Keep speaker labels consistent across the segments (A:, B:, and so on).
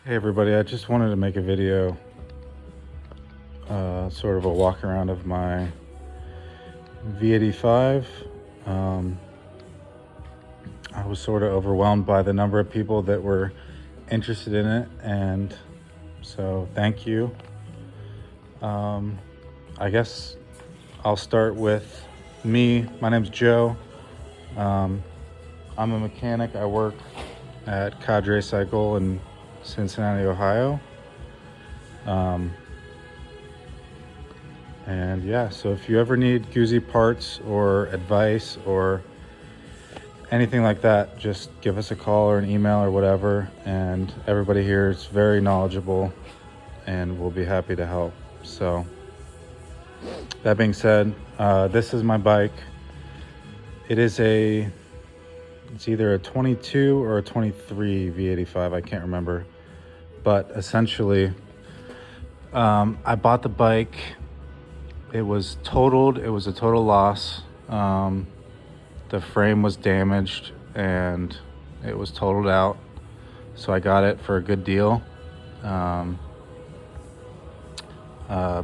A: Hey everybody, I just wanted to make a video, sort of a walk around of my V85. Um, I was sort of overwhelmed by the number of people that were interested in it, and so thank you. I guess I'll start with me. My name's Joe. I'm a mechanic. I work at Cadre Cycle in Cincinnati, Ohio. And yeah, so if you ever need Guzzi parts or advice or anything like that, just give us a call or an email or whatever. And everybody here is very knowledgeable and we'll be happy to help. So that being said, this is my bike. It's either a 22 or a 23 V85, I can't remember. But essentially, I bought the bike. It was totaled. It was a total loss. The frame was damaged and it was totaled out. So I got it for a good deal.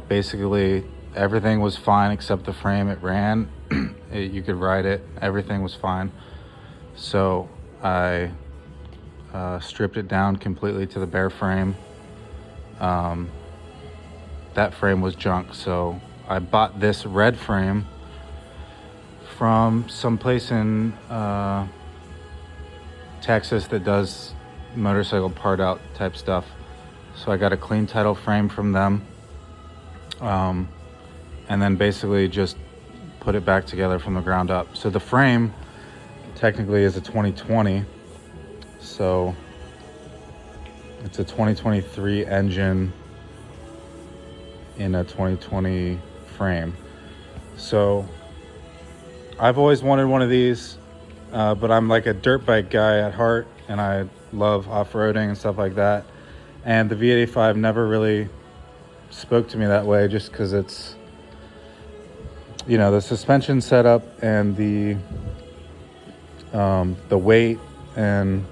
A: Basically, everything was fine except the frame. It ran. You could ride it. Everything was fine. So I stripped it down completely to the bare frame. That frame was junk. So I bought this red frame from some place in Texas that does motorcycle part out type stuff. So I got a clean title frame from them, and then basically just put it back together from the ground up. So the frame technically is a 2020, so it's a 2023 engine in a 2020 frame. So I've always wanted one of these, but I'm like a dirt bike guy at heart, and I love off-roading and stuff like that. And the V85 never really spoke to me that way, just because it's, the suspension setup and the weight and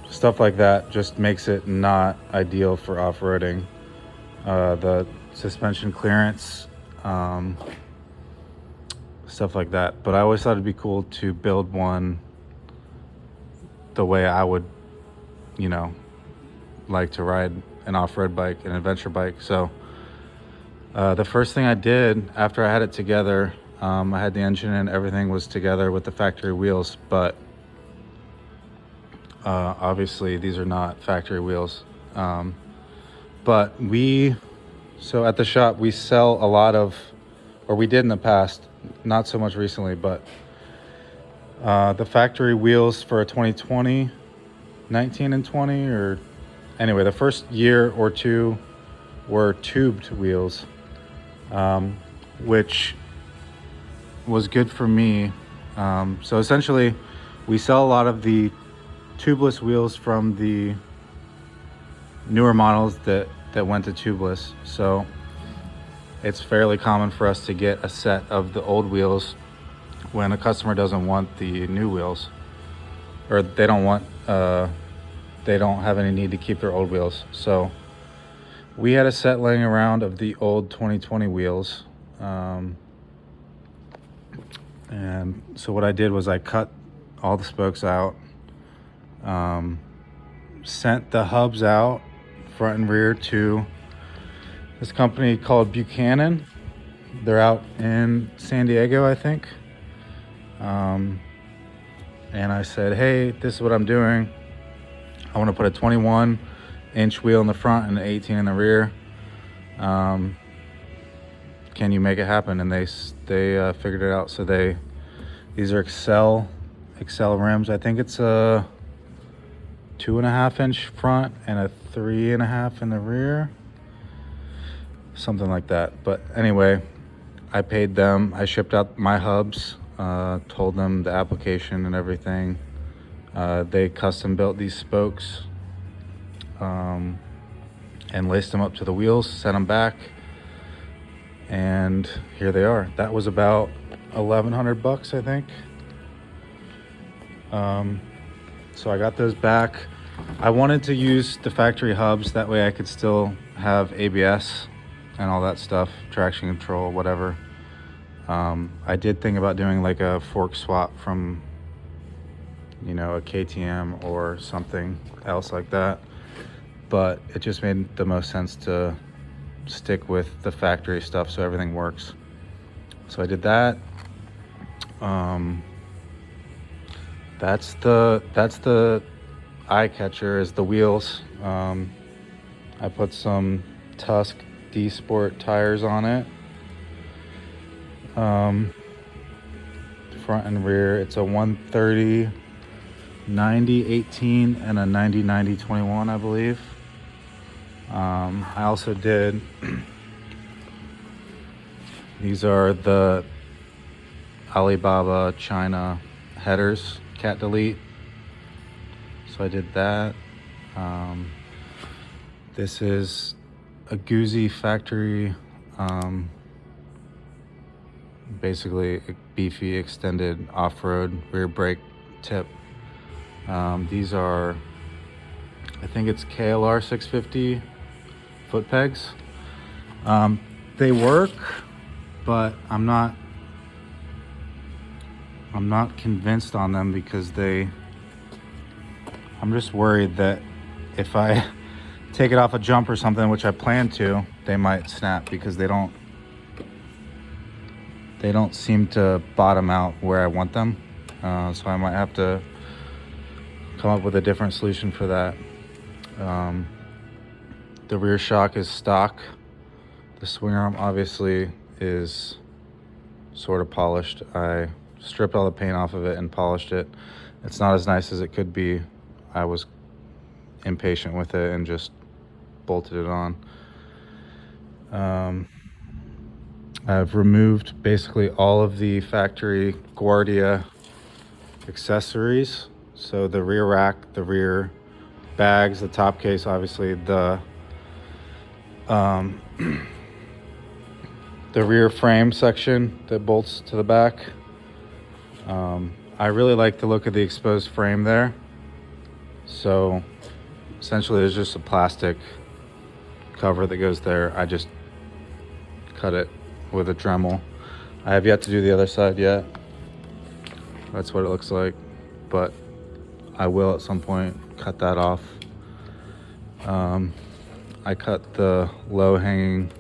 A: stuff like that just makes it not ideal for off-roading. The suspension clearance, stuff like that. But I always thought it'd be cool to build one the way I would, like to ride an off-road bike, an adventure bike. So the first thing I did after I had it together, I had the engine and everything was together with the factory wheels, but obviously these are not factory wheels. But so at the shop, we sell a lot of, or we did in the past, not so much recently, but the factory wheels for a 2020, 19 and 20, or anyway, the first year or two were tubed wheels, which was good for me. So essentially, we sell a lot of the tubeless wheels from the newer models that went to tubeless. So it's fairly common for us to get a set of the old wheels when a customer doesn't want the new wheels, or they don't have any need to keep their old wheels. So we had a set laying around of the old 2020 wheels. And so what I did was I cut all the spokes out, sent the hubs out, front and rear, to this company called Buchanan. They're out in San Diego, I think. And I said, hey, this is what I'm doing. I want to put a 21-inch wheel in the front and an 18 in the rear. Can you make it happen? And they figured it out. So these are Excel rims. I think it's a 2.5-inch front and a 3.5 in the rear, something like that. But anyway, I paid them. I shipped out my hubs, told them the application and everything. They custom built these spokes, and laced them up to the wheels, sent them back, and here they are. That was about $1,100, I think. So I got those back. I wanted to use the factory hubs, that way I could still have ABS and all that stuff, traction control, whatever. I did think about doing like a fork swap from, you know, a KTM or something else like that, but it just made the most sense to stick with the factory stuff so everything works. So I did that. That's the eye catcher, is the wheels. I put some Tusk D Sport tires on it. Front and rear, it's a 130 90/18 and a 90/90/21, I believe. I also did, these are the Alibaba China headers, cat delete. So I did that. This is a Guzzi factory, basically a beefy extended off-road rear brake tip. These are, I think it's KLR 650 foot pegs. They work, but I'm not convinced on them because I'm just worried that if I take it off a jump or something, which I plan to, they might snap because they don't seem to bottom out where I want them. So I might have to come up with a different solution for that. The rear shock is stock. The swing arm obviously is sort of polished. I stripped all the paint off of it and polished it. It's not as nice as it could be. I was impatient with it and just bolted it on. I've removed basically all of the factory Guardia accessories. So the rear rack, the rear bags, the top case, obviously the rear frame section that bolts to the back. I really like the look of the exposed frame there. So essentially there's just a plastic cover that goes there. I just cut it with a Dremel. I have yet to do the other side yet. That's what it looks like, but I will at some point cut that off. I cut the low hanging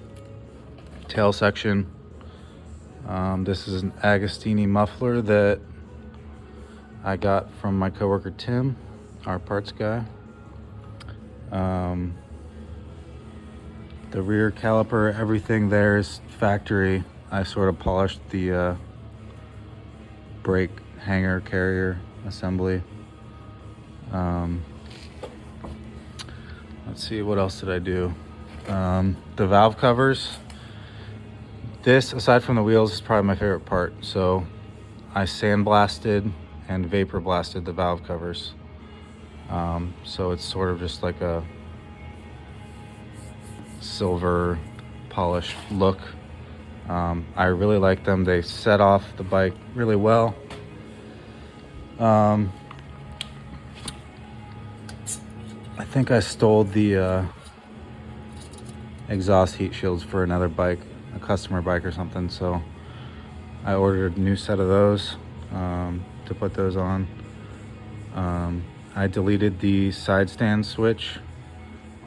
A: tail section. This is an Agostini muffler that I got from my coworker Tim, our parts guy. The rear caliper, everything there is factory. I sort of polished the brake hanger carrier assembly. Let's see, what else did I do? The valve covers. This, aside from the wheels, is probably my favorite part. So I sandblasted and vapor blasted the valve covers. So it's sort of just like a silver polished look. I really like them. They set off the bike really well. I think I stole the exhaust heat shields for another bike, a customer bike or something, so I ordered a new set of those to put those on. I deleted the side stand switch.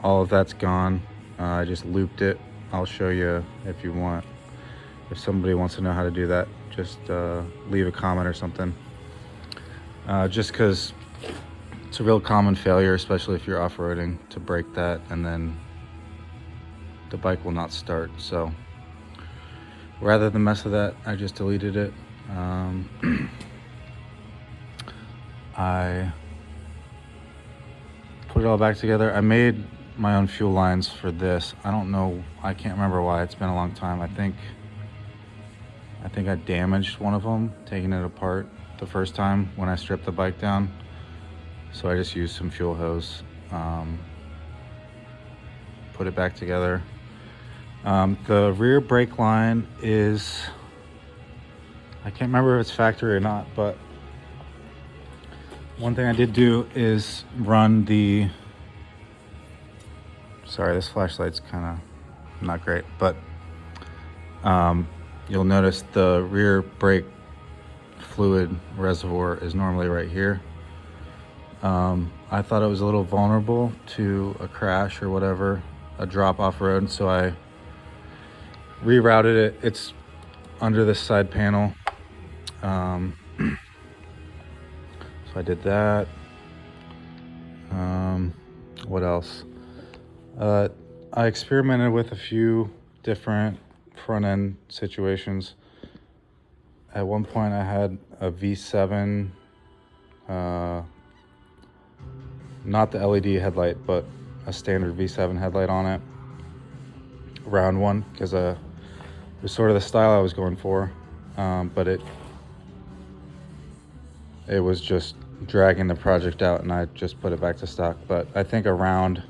A: All of that's gone. I just looped it. I'll show you if you want. If somebody wants to know how to do that, just leave a comment or something. Just because it's a real common failure, especially if you're off-roading, to break that and then the bike will not start. So rather than mess with that, I just deleted it. I put it all back together. I made my own fuel lines for this. I don't know, I can't remember why. It's been a long time. I think I damaged one of them taking it apart the first time when I stripped the bike down. So I just used some fuel hose, put it back together. The rear brake line is, I can't remember if it's factory or not, but One thing I did do is run the, sorry, this flashlight's kind of not great, but you'll notice the rear brake fluid reservoir is normally right here. I thought it was a little vulnerable to a crash or whatever, a drop off road, so I rerouted it. It's under this side panel. So I did that. What else? I experimented with a few different front end situations. At one point I had a V7, not the LED headlight, but a standard V7 headlight on it, round one, because it was sort of the style I was going for, but it was just dragging the project out, and I just put it back to stock. But I think a round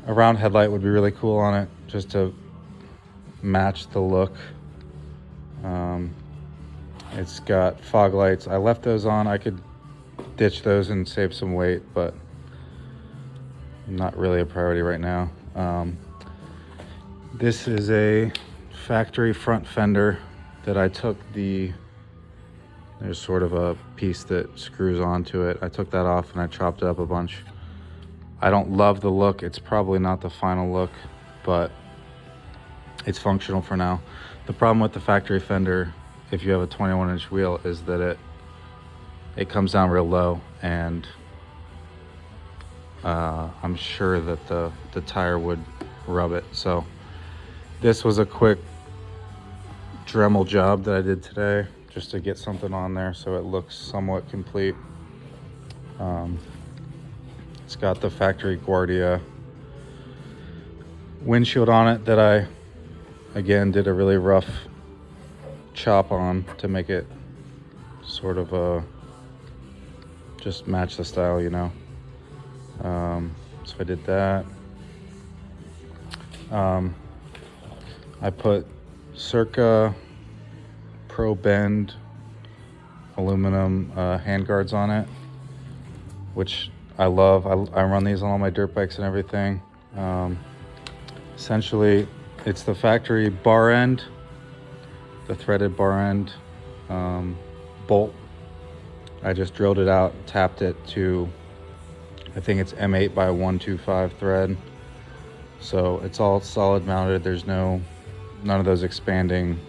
A: headlight would be really cool on it, just to match the look. It's got fog lights. I left those on. I could ditch those and save some weight, but not really a priority right now. This is a factory front fender that I took there's sort of a piece that screws onto it. I took that off and I chopped it up a bunch. I don't love the look. It's probably not the final look, but it's functional for now. The problem with the factory fender, if you have a 21-inch wheel, is that it comes down real low, and I'm sure that the tire would rub it. So this was a quick Dremel job that I did today, just to get something on there so it looks somewhat complete. It's got the factory Guardia windshield on it that I, again, did a really rough chop on to make it sort of just match the style, you know. So I did that. I put Circa Pro Bend aluminum handguards on it, which I love. I run these on all my dirt bikes and everything. Essentially, it's the factory bar end, the threaded bar end bolt. I just drilled it out, tapped it to, I think it's M8 by 125 thread. So it's all solid mounted. There's none of those expanding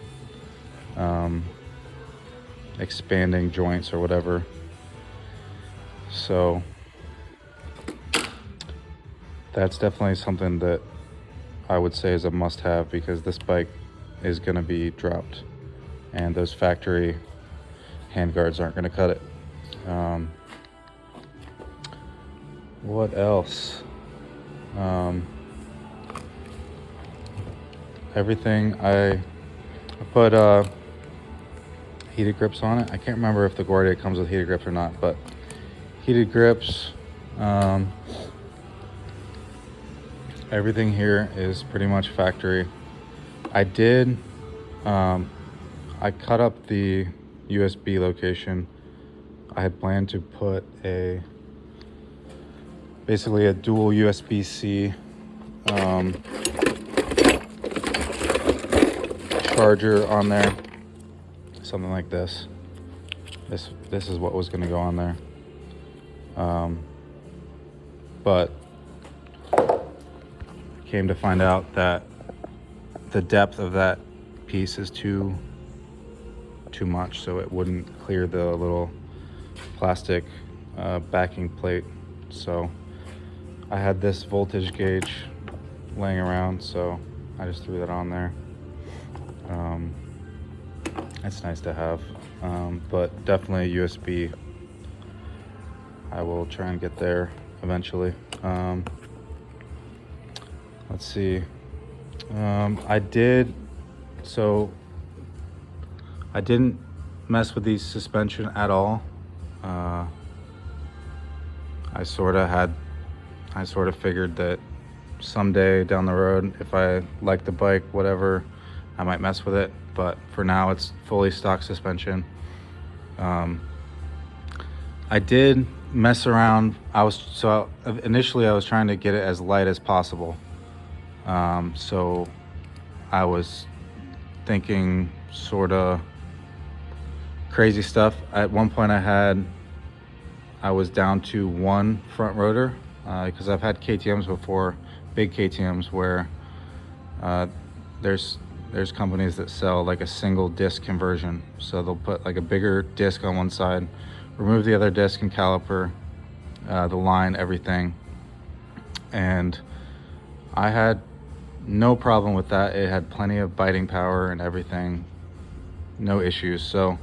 A: joints or whatever. So that's definitely something that I would say is a must-have, because this bike is going to be dropped, and those factory handguards aren't going to cut it. What else? Everything I put heated grips on it. I can't remember if the Guardia comes with heated grips or not, but heated grips. Everything here is pretty much factory. I cut up the USB location. I had planned to put basically a dual USB-C charger on there, something like this. This is what was going to go on there, but came to find out that the depth of that piece is too much, so it wouldn't clear the little plastic backing plate. So I had this voltage gauge laying around, so I just threw that on there. It's nice to have, but definitely a USB. I will try and get there eventually. Let's see. I didn't mess with the suspension at all. I sort of figured that someday down the road, if I like the bike, whatever, I might mess with it. But for now, it's fully stock suspension. I did mess around. Initially I was trying to get it as light as possible. So I was thinking sort of crazy stuff. At one point I was down to one front rotor, because I've had KTMs before, big KTMs, where there's companies that sell like a single disc conversion. So they'll put like a bigger disc on one side, remove the other disc and caliper, the line, everything. And I had no problem with that. It had plenty of biting power and everything, no issues. So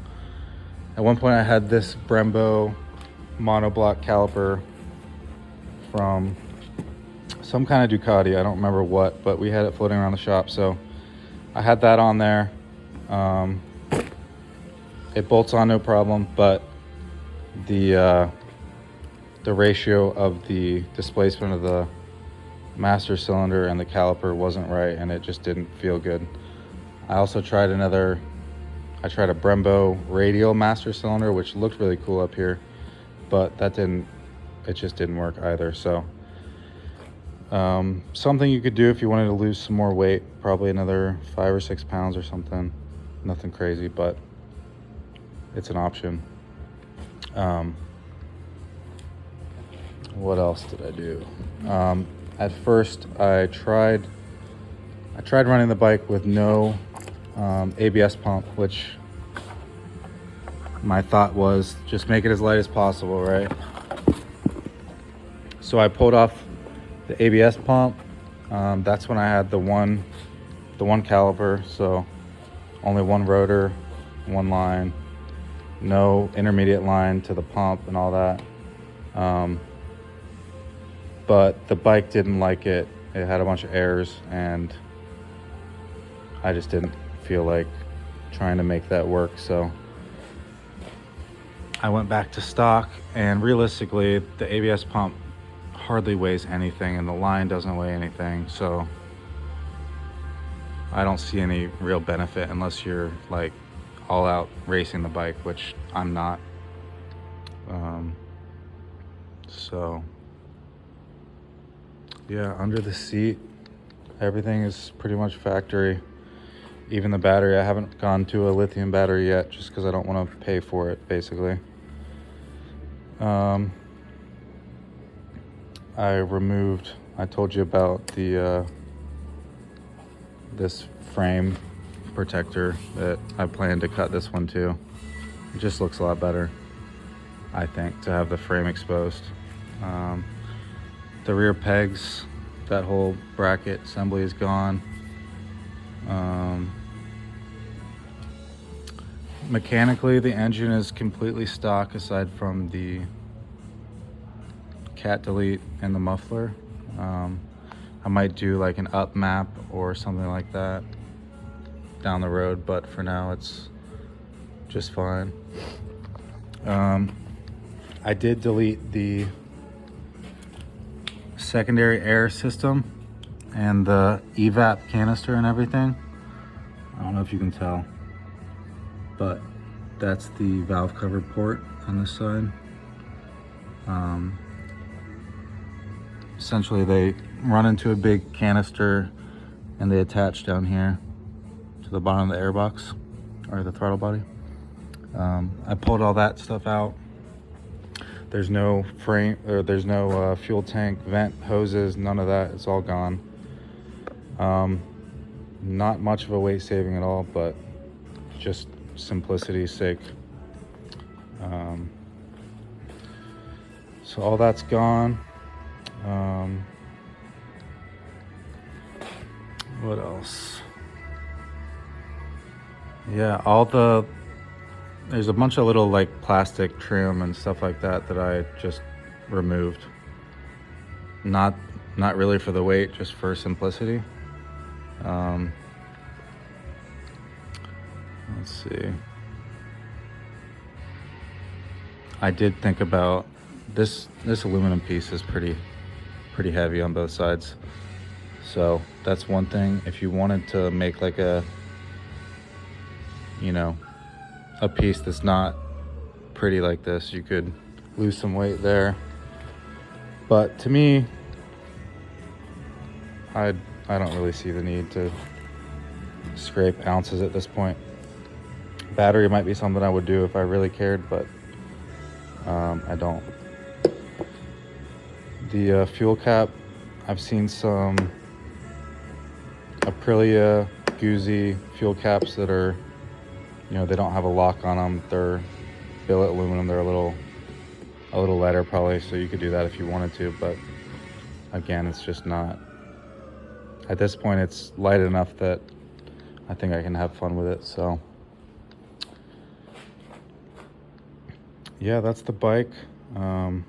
A: at one point I had this Brembo monoblock caliper from some kind of Ducati, I don't remember what, but we had it floating around the shop, so I had that on there. It bolts on no problem, but the ratio of the displacement of the master cylinder and the caliper wasn't right, and it just didn't feel good. I also tried a Brembo radial master cylinder, which looked really cool up here, but it just didn't work either. So something you could do if you wanted to lose some more weight, probably another 5 or 6 pounds or something. Nothing crazy, but it's an option. What else did I do? At first I tried running the bike with no ABS pump, which my thought was just make it as light as possible, right? So I pulled off the ABS pump. That's when I had the one caliper, so only one rotor, one line, no intermediate line to the pump and all that. But the bike didn't like it. It had a bunch of errors, and I just didn't feel like trying to make that work. So I went back to stock, and realistically, the ABS pump hardly weighs anything, and the line doesn't weigh anything. So I don't see any real benefit unless you're like all out racing the bike, which I'm not. So yeah, under the seat, everything is pretty much factory. Even the battery, I haven't gone to a lithium battery yet, just because I don't want to pay for it, basically. I told you about this frame protector that I plan to cut this one too. It just looks a lot better, I think, to have the frame exposed. The rear pegs, that whole bracket assembly is gone. Mechanically, the engine is completely stock aside from the cat delete and the muffler. I might do like an up map or something like that down the road, but for now it's just fine. I did delete the secondary air system and the evap canister and everything. I don't know if you can tell, but that's the valve cover port on this side. Essentially they run into a big canister and they attach down here to the bottom of the airbox or the throttle body. I pulled all that stuff out. There's no frame, or there's no fuel tank, vent, hoses, none of that. It's all gone. Not much of a weight saving at all, but just simplicity's sake. So all that's gone. What else? Yeah, there's a bunch of little like plastic trim and stuff like that I just removed. Not really for the weight, just for simplicity. Let's see. I did think about this aluminum piece is pretty heavy on both sides. So that's one thing. If you wanted to make like a piece that's not pretty like this, you could lose some weight there. But to me, I don't really see the need to scrape ounces at this point. Battery might be something I would do if I really cared, but I don't. The fuel cap, I've seen some Aprilia Guzzi fuel caps that are, they don't have a lock on them. They're billet aluminum. They're a little lighter probably, so you could do that if you wanted to, but again, it's just not, at this point it's light enough that I think I can have fun with it. So yeah, that's the bike. I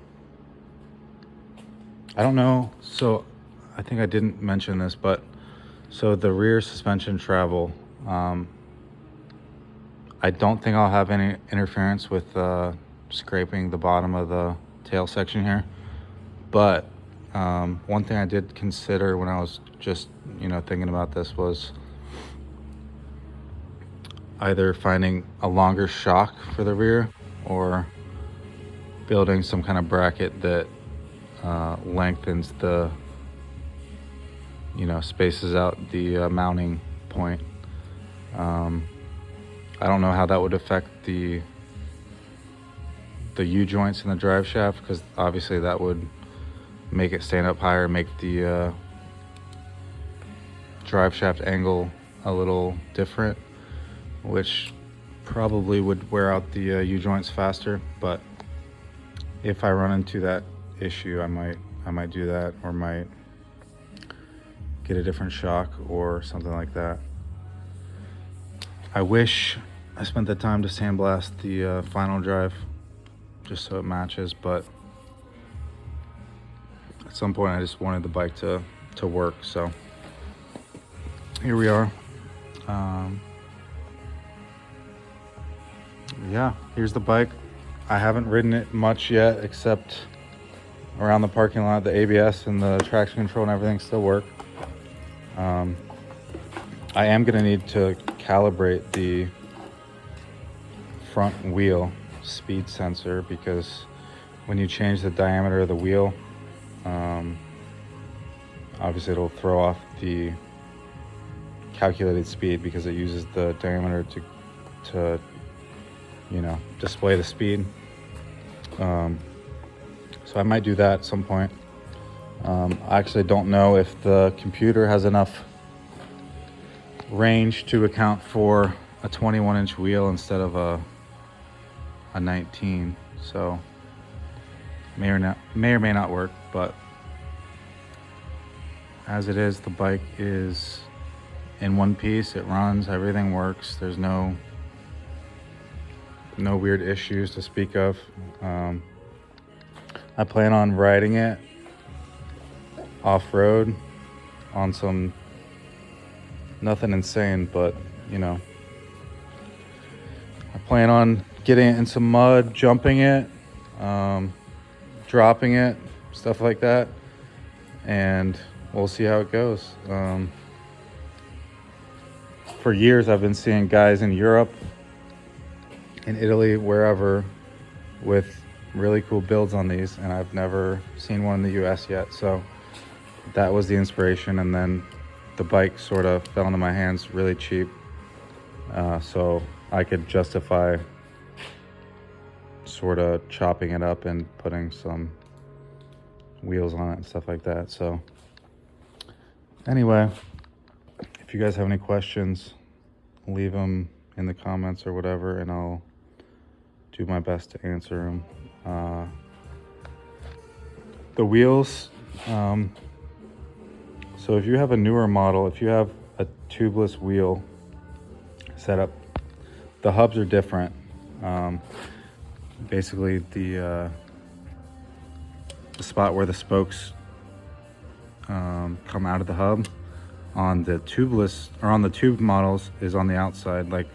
A: don't know, so I think I didn't mention this, but so the rear suspension travel, I don't think I'll have any interference with scraping the bottom of the tail section here. But one thing I did consider when I was just thinking about this was either finding a longer shock for the rear or building some kind of bracket that lengthens the spaces out the mounting point. I don't know how that would affect the U-joints in the drive shaft, because obviously that would make it stand up higher, make the drive shaft angle a little different, which probably would wear out the U-joints faster. But if I run into that issue, I might do that, or might get a different shock or something like that. I wish I spent the time to sandblast the final drive just so it matches, but at some point I just wanted the bike to work, so here we are. Yeah, here's the bike. I haven't ridden it much yet, except around the parking lot. The ABS and the traction control and everything still work. I am gonna need to calibrate the front wheel speed sensor, because when you change the diameter of the wheel, obviously it'll throw off the calculated speed, because it uses the diameter to display the speed. So I might do that at some point. I actually don't know if the computer has enough range to account for a 21-inch wheel instead of a 19, so may or may not work. But as it is, the bike is in one piece. It runs, everything works. There's no weird issues to speak of. I plan on riding it off-road on some, nothing insane, but I plan on getting it in some mud, jumping it, dropping it, stuff like that, and we'll see how it goes. For years I've been seeing guys in Europe, in Italy, wherever, with really cool builds on these, and I've never seen one in the US yet. So that was the inspiration, and then the bike sort of fell into my hands really cheap, so I could justify sort of chopping it up and putting some wheels on it and stuff like that. So anyway, if you guys have any questions, leave them in the comments or whatever, and I'll do my best to answer them. The wheels, so if you have a newer model, if you have a tubeless wheel setup, the hubs are different. Basically the spot where the spokes come out of the hub on the tubeless, or on the tube models, is on the outside, like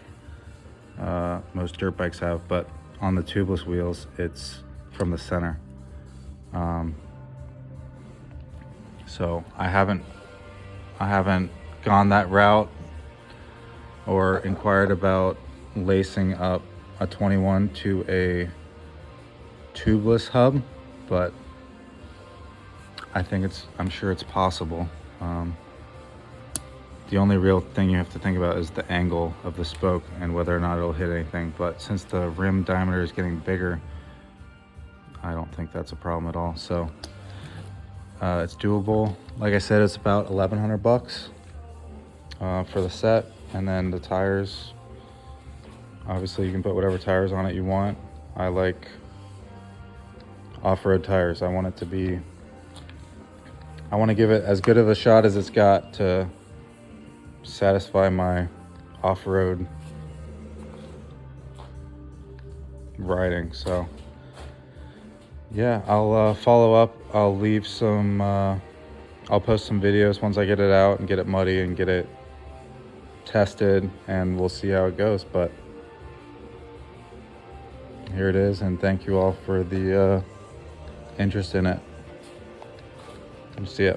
A: most dirt bikes have, but on the tubeless wheels it's from the center. So I haven't gone that route or inquired about lacing up a 21 to a tubeless hub, but I'm sure it's possible. The only real thing you have to think about is the angle of the spoke and whether or not it'll hit anything. But since the rim diameter is getting bigger, I don't think that's a problem at all. So it's doable. Like I said, it's about 1,100 bucks for the set, and then the tires. Obviously, you can put whatever tires on it you want. I like off-road tires. I want to give it as good of a shot as it's got to satisfy my off-road riding. So yeah, I'll follow up. I'll leave some I'll post some videos once I get it out and get it muddy and get it tested, and we'll see how it goes. But here it is, and thank you all for the interest in it. See ya.